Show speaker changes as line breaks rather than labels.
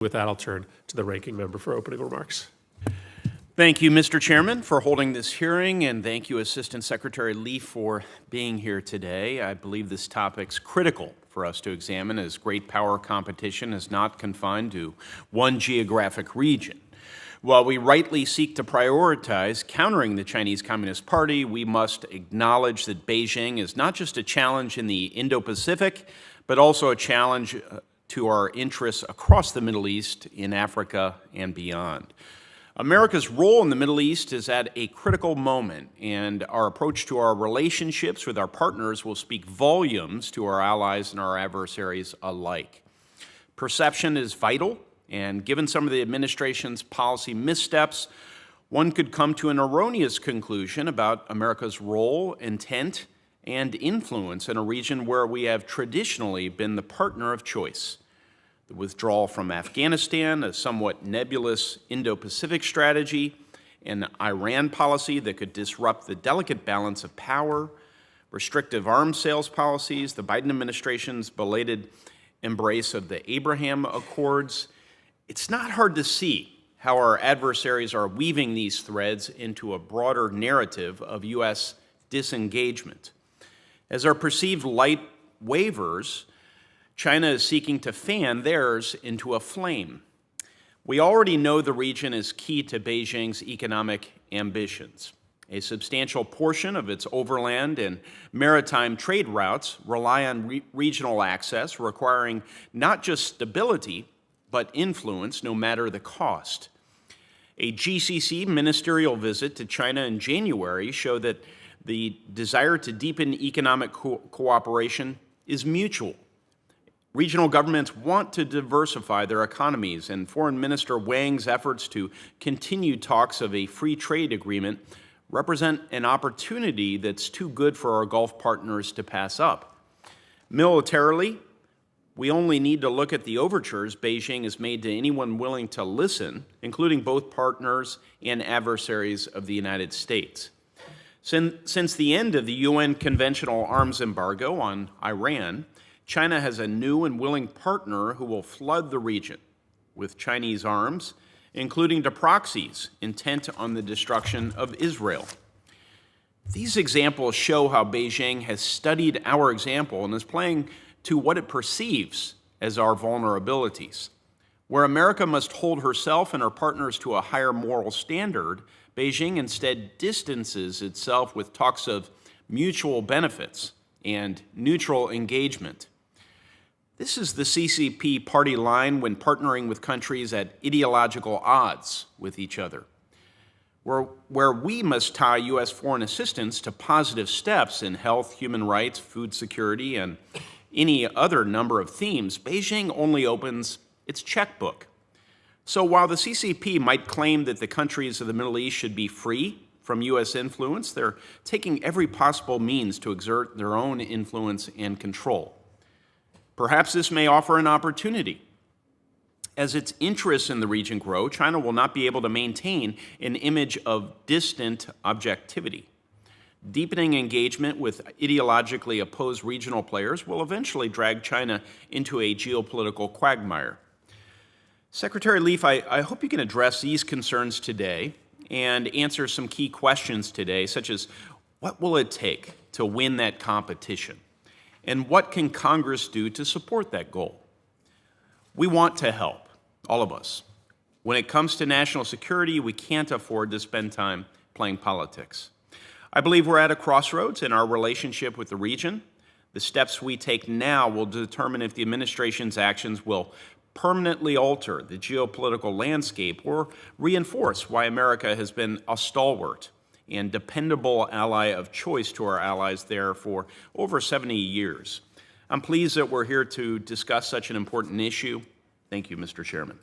With that, I'll turn to the ranking member for opening remarks.
Thank you, Mr. Chairman, for holding this hearing, and thank you, Assistant Secretary Lee, for being here today. I believe this topic's critical for us to examine, as great power competition is not confined to one geographic region. While we rightly seek to prioritize countering the Chinese Communist Party, we must acknowledge that Beijing is not just a challenge in the Indo-Pacific, but also a challenge to our interests across the Middle East, in Africa, and beyond. America's role in the Middle East is at a critical moment, and our approach to our relationships with our partners will speak volumes to our allies and our adversaries alike. Perception is vital, and given some of the administration's policy missteps, one could come to an erroneous conclusion about America's role, intent, and influence in a region where we have traditionally been the partner of choice. The withdrawal from Afghanistan, a somewhat nebulous Indo-Pacific strategy, an Iran policy that could disrupt the delicate balance of power, restrictive arms sales policies, the Biden administration's belated embrace of the Abraham Accords. It's not hard to see how our adversaries are weaving these threads into a broader narrative of U.S. disengagement. As our perceived light wavers, China is seeking to fan theirs into a flame. We already know the region is key to Beijing's economic ambitions. A substantial portion of its overland and maritime trade routes rely on regional access, requiring not just stability, but influence, no matter the cost. A GCC ministerial visit to China in January showed that the desire to deepen economic cooperation is mutual. Regional governments want to diversify their economies, and Foreign Minister Wang's efforts to continue talks of a free trade agreement represent an opportunity that's too good for our Gulf partners to pass up. Militarily, we only need to look at the overtures Beijing has made to anyone willing to listen, including both partners and adversaries of the United States. Since the end of the UN conventional arms embargo on Iran, China has a new and willing partner who will flood the region with Chinese arms, including to proxies intent on the destruction of Israel. These examples show how Beijing has studied our example and is playing to what it perceives as our vulnerabilities. Where America must hold herself and her partners to a higher moral standard, Beijing instead distances itself with talks of mutual benefits and neutral engagement. This is the CCP party line when partnering with countries at ideological odds with each other. Where we must tie U.S. foreign assistance to positive steps in health, human rights, food security, and any other number of themes, Beijing only opens its checkbook. So while the CCP might claim that the countries of the Middle East should be free from U.S. influence, they're taking every possible means to exert their own influence and control. Perhaps this may offer an opportunity. As its interests in the region grow, China will not be able to maintain an image of distant objectivity. Deepening engagement with ideologically opposed regional players will eventually drag China into a geopolitical quagmire. Secretary Leaf, I hope you can address these concerns today and answer some key questions today, such as what will it take to win that competition? And what can Congress do to support that goal? We want to help, all of us. When it comes to national security, we can't afford to spend time playing politics. I believe we're at a crossroads in our relationship with the region. The steps we take now will determine if the administration's actions will permanently alter the geopolitical landscape or reinforce why America has been a stalwart and dependable ally of choice to our allies there for over 70 years. I'm pleased that we're here to discuss such an important issue. Thank you, Mr. Chairman.